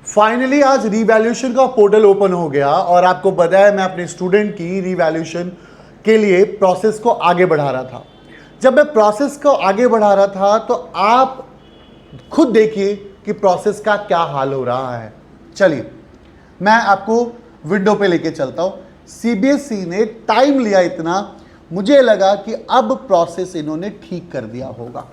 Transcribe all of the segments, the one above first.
Finally आज revaluation का portal open हो गया और आपको पता है मैं अपने स्टूडेंट की रीवैल्यूएशन के लिए प्रोसेस को आगे बढ़ा रहा था। जब मैं प्रोसेस को आगे बढ़ा रहा था तो आप खुद देखिए कि प्रोसेस का क्या हाल हो रहा है। चलिए मैं आपको विंडो पे लेके चलता हूं। सीबीएसई ने टाइम लिया इतना, मुझे लगा कि अब प्रोसेस इन्होंने ठीक कर दिया होगा।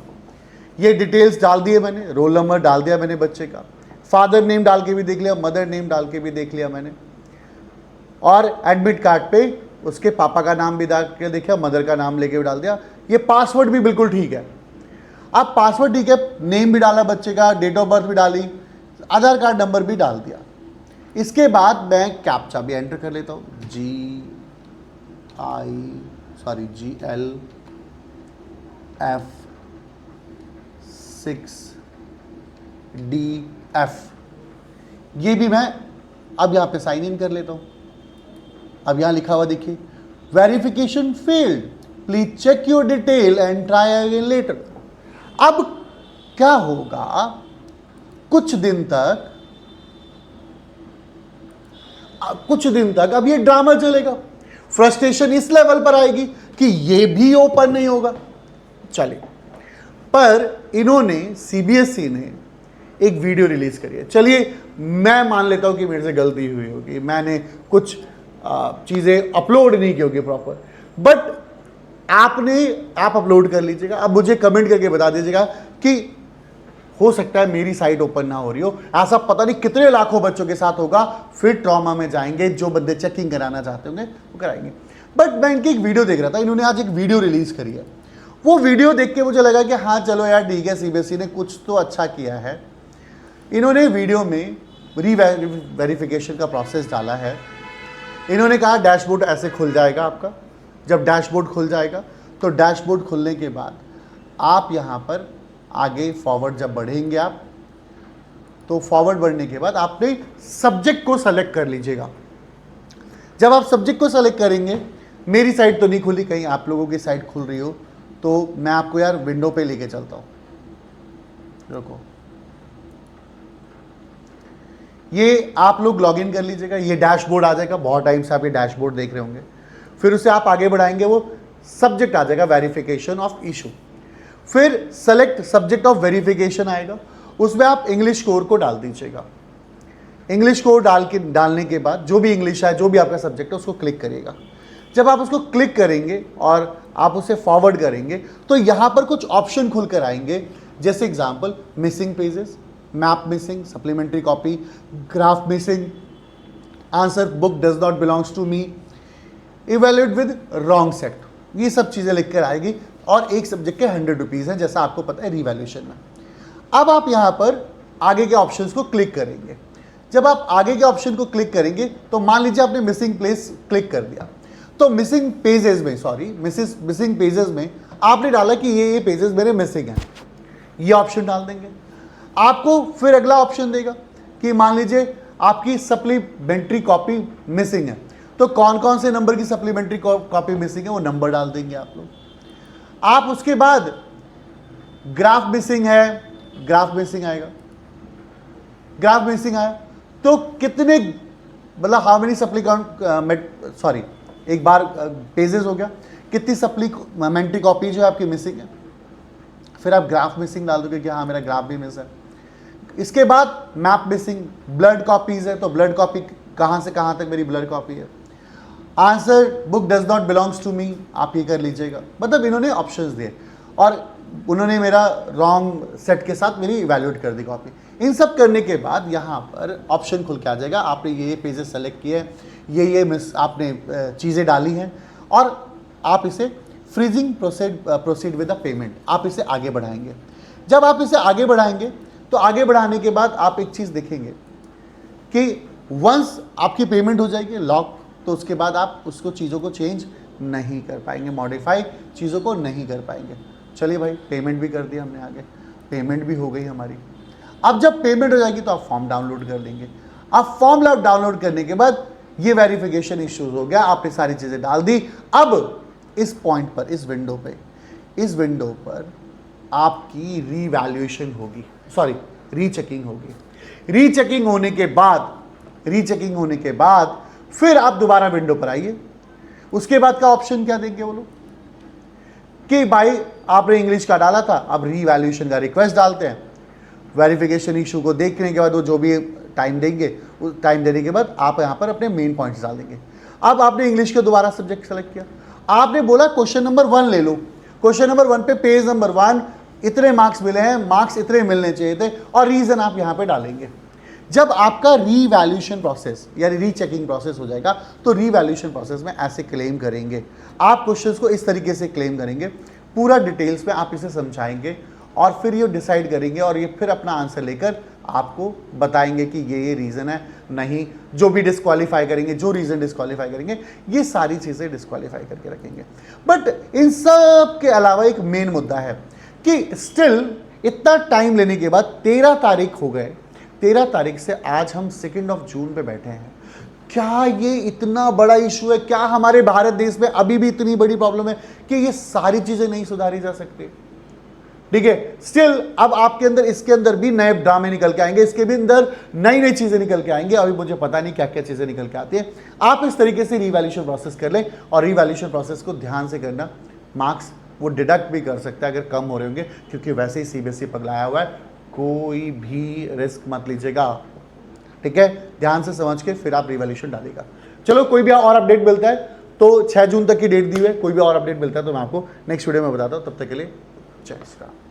ये डिटेल्स डाल दिए मैंने, रोल नंबर डाल दिया मैंने बच्चे का, फादर नेम डाल के भी देख लिया, मदर नेम डाल के भी देख लिया मैंने, और एडमिट कार्ड पे उसके पापा का नाम भी डाल के देखा, मदर का नाम लेके भी डाल दिया। ये पासवर्ड भी बिल्कुल ठीक है। अब पासवर्ड ठीक है, नेम भी डाला बच्चे का, डेट ऑफ बर्थ भी डाली, आधार कार्ड नंबर भी डाल दिया। इसके बाद मैं कैप्चा भी एंटर कर लेता हूँ, GLF6DF, ये भी मैं अब यहाँ पे साइन इन कर लेता हूँ। अब यहाँ लिखा हुआ देखिए, verification failed, please check your detail and try again later. अब क्या होगा, कुछ दिन तक अब ये ड्रामा चलेगा। फ्रस्ट्रेशन इस लेवल पर आएगी कि ये भी ओपन नहीं होगा। चलिए, पर इन्होंने सीबीएसई ने एक वीडियो रिलीज करी है। चलिए मैं मान लेता हूं कि मेरे से गलती हुई होगी, मैंने कुछ चीजें अपलोड नहीं की होगी प्रॉपर, बट आप अपलोड कर लीजिएगा। अब मुझे कमेंट करके बता दीजिएगा कि हो सकता है मेरी साइट ओपन ना हो रही हो। ऐसा पता नहीं कितने लाखों बच्चों के साथ होगा। फिर ट्रॉमा में जाएंगे, जो बंदे चेकिंग कराना चाहते होंगे वो कराएंगे। बट मैं इनकी एक वीडियो देख रहा था, इन्होंने आज एक वीडियो रिलीज करी है। वो वीडियो देख के मुझे लगा कि हाँ चलो यार ठीक है, सीबीएसई ने कुछ तो अच्छा किया है। इन्होंने वीडियो में वेरिफिकेशन का प्रोसेस डाला है। इन्होंने कहा डैशबोर्ड ऐसे खुल जाएगा आपका। जब डैशबोर्ड खुल जाएगा तो डैशबोर्ड खुलने के बाद आप यहाँ पर आगे फॉरवर्ड जब बढ़ेंगे आप, तो फॉरवर्ड बढ़ने के बाद आपने सब्जेक्ट को सेलेक्ट कर लीजिएगा। जब आप सब्जेक्ट को सेलेक्ट करेंगे, मेरी साइट तो नहीं खुली, कहीं आप लोगों की साइट खुल रही हो, तो मैं आपको यार विंडो पे लेके चलता हूँ। रुको, ये आप लोग लॉगिन कर लीजिएगा, ये डैशबोर्ड आ जाएगा। बहुत टाइम से आप ये डैशबोर्ड देख रहे होंगे। फिर उसे आप आगे बढ़ाएंगे, वो सब्जेक्ट आ जाएगा वेरिफिकेशन ऑफ इशू। फिर सेलेक्ट सब्जेक्ट ऑफ वेरिफिकेशन आएगा, उसमें आप इंग्लिश कोर को डाल दीजिएगा। इंग्लिश कोर डालने के बाद जो भी इंग्लिश है, जो भी आपका सब्जेक्ट है, उसको क्लिक करिएगा। जब आप उसको क्लिक करेंगे और आप उसे फॉरवर्ड करेंगे तो यहाँ पर कुछ ऑप्शन खुलकर आएंगे, जैसे example missing pages, map missing, supplementary copy, graph missing, answer book does not belongs to me, evaluate with wrong set. ये सब चीज़ें लिख कर आएगी और एक सब्जेक्ट के 100 रुपीज़ है, जैसा आपको पता है रिवैल्यूएशन में। अब आप यहाँ पर आगे के ऑप्शंस को क्लिक करेंगे। जब आप आगे के ऑप्शन को क्लिक करेंगे तो मान लीजिए आपने मिसिंग प्लेस क्लिक कर दिया, तो मिसिंग पेजेस में आपने डाला कि ये पेजेस मेरे मिसिंग हैं, ये ऑप्शन डाल देंगे। आपको फिर अगला ऑप्शन देगा कि मान लीजिए आपकी सप्लीमेंट्री कॉपी मिसिंग है, तो कौन कौन से नंबर की सप्लीमेंट्री कॉपी मिसिंग है वो नंबर डाल देंगे आप लोग। आप उसके बाद ग्राफ मिसिंग है, ग्राफ मिसिंग आएगा। ग्राफ मिसिंग आया तो कितने, मतलब हाउ मेनी एक बार पेजेस हो गया, कितनी सप्लीमेंट्री कॉपी जो है आपकी मिसिंग है। फिर आप ग्राफ मिसिंग डाल दोगे कि हाँ मेरा ग्राफ भी मिस है। इसके बाद मैप मिसिंग, ब्लड कॉपीज है तो ब्लड कॉपी कहाँ से कहाँ तक मेरी ब्लड कॉपी है। Answer book does not belongs to me, आप ये कर लीजिएगा। मतलब इन्होंने ऑप्शंस दिए और उन्होंने मेरा रॉन्ग सेट के साथ मेरी इवैल्यूएट कर दी कॉपी। इन सब करने के बाद यहाँ पर ऑप्शन खुल के आ जाएगा, आपने ये पेजेस सेलेक्ट किए हैं, ये मिस आपने चीज़ें डाली हैं, और आप इसे freezing proceed with the payment, आप इसे आगे बढ़ाएंगे। जब आप इसे आगे बढ़ाएंगे तो आगे बढ़ाने के बाद आप एक चीज़ देखेंगे कि वंस आपकी पेमेंट हो जाएगी लॉक, तो उसके बाद आप उसको चीज़ों को चेंज नहीं कर पाएंगे, मॉडिफाई चीज़ों को नहीं कर पाएंगे। चलिए भाई, पेमेंट भी कर दिया हमने, आगे पेमेंट भी हो गई हमारी। अब जब पेमेंट हो जाएगी तो आप फॉर्म डाउनलोड कर लेंगे। अब फॉर्म डाउनलोड करने के बाद ये वेरिफिकेशन इश्यूज हो गया, आपने सारी चीज़ें डाल दी। अब इस पॉइंट पर, इस विंडो पर आपकी रीवैल्यूएशन होगी, रीचेकिंग होगी। रीचेकिंग होने के बाद फिर आप दोबारा विंडो पर आइए। उसके बाद का ऑप्शन क्या देंगे वो लोग कि भाई आपने इंग्लिश का डाला था, अब रीवैल्यूएशन का रिक्वेस्ट डालते हैं। वेरिफिकेशन इशू को देखने के बाद वो जो भी टाइम देंगे, उस टाइम देने के बाद आप यहाँ पर अपने मेन पॉइंट्स डाल देंगे। अब आपने इंग्लिश का दोबारा सब्जेक्ट सेलेक्ट किया, आपने बोला क्वेश्चन नंबर 1 ले लो। क्वेश्चन नंबर 1 पे पेज नंबर 1 इतने मार्क्स मिले हैं, मार्क्स इतने मिलने चाहिए थे, और रीजन आप यहाँ पे डालेंगे। जब आपका रीवैल्यूएशन प्रोसेस यानी रीचेकिंग प्रोसेस हो जाएगा, तो रीवैल्यूएशन प्रोसेस में ऐसे क्लेम करेंगे आप, क्वेश्चंस को इस तरीके से क्लेम करेंगे, पूरा डिटेल्स में आप इसे समझाएंगे और फिर ये डिसाइड करेंगे और ये फिर अपना आंसर लेकर आपको बताएंगे कि ये रीज़न है, नहीं जो भी डिस्क्वालीफाई करेंगे, जो रीज़न डिस्क्वालीफाई करेंगे, ये सारी चीज़ें डिस्क्वालीफाई करके रखेंगे। बट इन सब के अलावा एक मेन मुद्दा है कि स्टिल इतना टाइम लेने के बाद 13 तारीख हो गए, 13 तारीख से आज हम 2 जून पे बैठे हैं। क्या ये इतना बड़ा इशू है? क्या हमारे भारत देश में अभी भी इतनी बड़ी प्रॉब्लम है कि ये सारी चीज़ें नहीं सुधारी जा सकती? ठीक है, स्टिल अब आपके अंदर, इसके अंदर भी नए ड्रामे निकल के आएंगे, इसके भी अंदर नई नई चीजें निकल के आएंगे। अभी मुझे पता नहीं क्या क्या चीजें निकल के आती है। आप इस तरीके से रीवैल्यूएशन प्रोसेस कर लें, और रीवैल्यूएशन प्रोसेस को ध्यान से करना। मार्क्स वो डिडक्ट भी कर सकता है अगर कम हो रहे होंगे, क्योंकि वैसे ही सीबीएसई पगलाया हुआ है। कोई भी रिस्क मत लीजिएगा, ठीक है? ध्यान से समझ के फिर आप रीवैल्यूएशन डालिएगा। चलो, कोई भी और अपडेट मिलता है तो 6 जून तक की डेट दी हुई है, कोई भी और अपडेट मिलता है तो मैं आपको नेक्स्ट वीडियो में बताता हूँ। तब तक के लिए जय श्री राम।